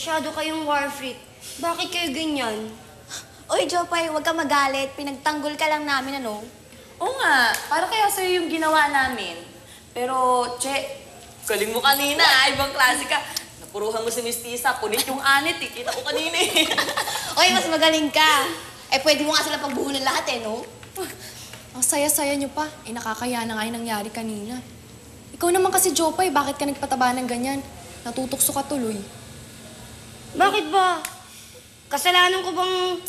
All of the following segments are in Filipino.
Masyado kayong war freak. Bakit kayo ganyan? Uy, Jopay, huwag ka magalit. Pinagtanggol ka lang namin, ano? Oo nga, para kaya sa'yo yung ginawa namin. Pero, Che, galing mo kanina, ibang klase ka. Napuruhan mo si Miss Tisa, punit yung anit, eh. Kita ko kanina eh. Uy, mas magaling ka. Eh, pwede mo nga sila pagbuhunan lahat, eh, no? Ang saya-saya niyo pa. Eh, nakakaya na nga yung nangyari kanina. Ikaw naman kasi, Jopay, bakit ka nagpataba ng ganyan? Natutokso ka tuloy. Bakit ba? Kasalanan ko bang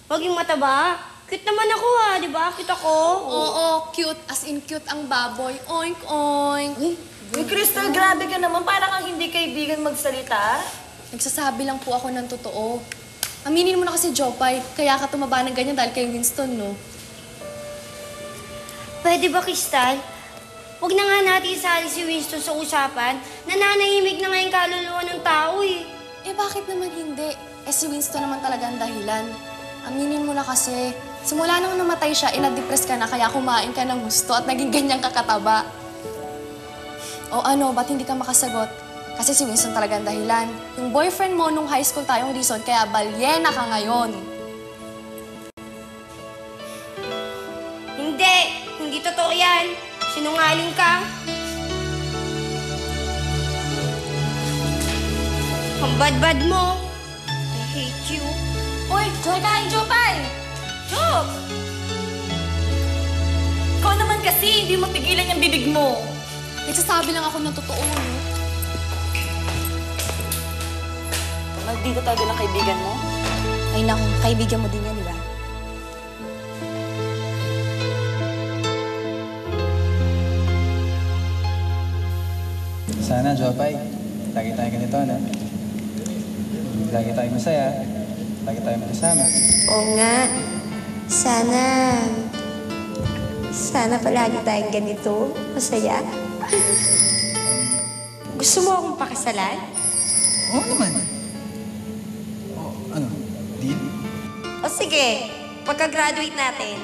maging mataba? Cute naman ako di ba? Cute ako. Oo, cute. As in cute ang baboy. Oink, oink. Uy, Crystal, grabe ka naman. Para kang hindi kaibigan magsalita. Nagsasabi lang po ako ng totoo. Aminin mo na kasi, Jopay, kaya ka tumaba ng ganyan dahil kay Winston, no? Pwede ba, Crystal? Huwag na nga natin isali si Winston sa usapan. Nananahimik na nga yung kaluluwa ng tao eh. Eh, bakit naman hindi? Eh, si Winston naman talaga ang dahilan. Aminin mo na kasi, simula nang namatay siya, na-depress ka na, kaya kumain ka ng gusto at naging ganyan kakataba. O ano, ba't hindi ka makasagot? Kasi si Winston talaga ang dahilan. Yung boyfriend mo nung high school tayong reason, kaya balyena ka ngayon. Hindi! Hindi totoo yan. Sinungaling ka. Ang bad-bad mo. I hate you. Uy, Joy kain, Jopay! Jop! Ikaw naman kasi, hindi mapigilan yung bibig mo. Nagsasabi lang ako ng totoo, no? Maldito talaga ng kaibigan mo? Ay, naku, kaibigan mo din yan, di ba? Sana, Jopay, lagi tayo ganito, no? Lagi tayo masaya, lagi tayo magkasama. Oo nga. Sana palagi tayong ganito. Masaya. Gusto mo akong pakasalan? Oo naman. Oh, ano? Deal? O sige, pagka-graduate natin,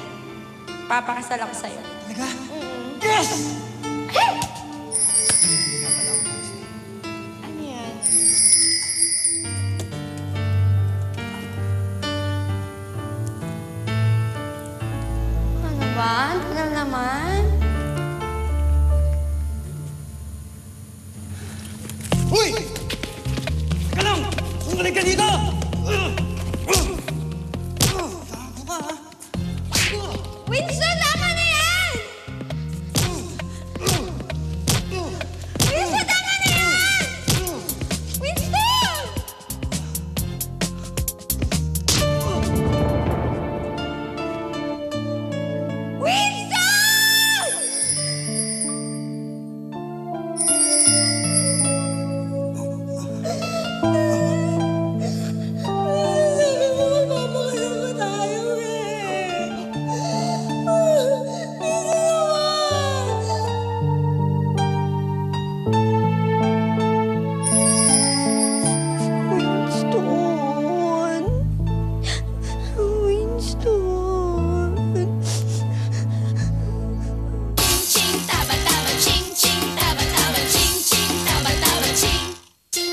papakasal ako sa'yo. Talaga? Yes!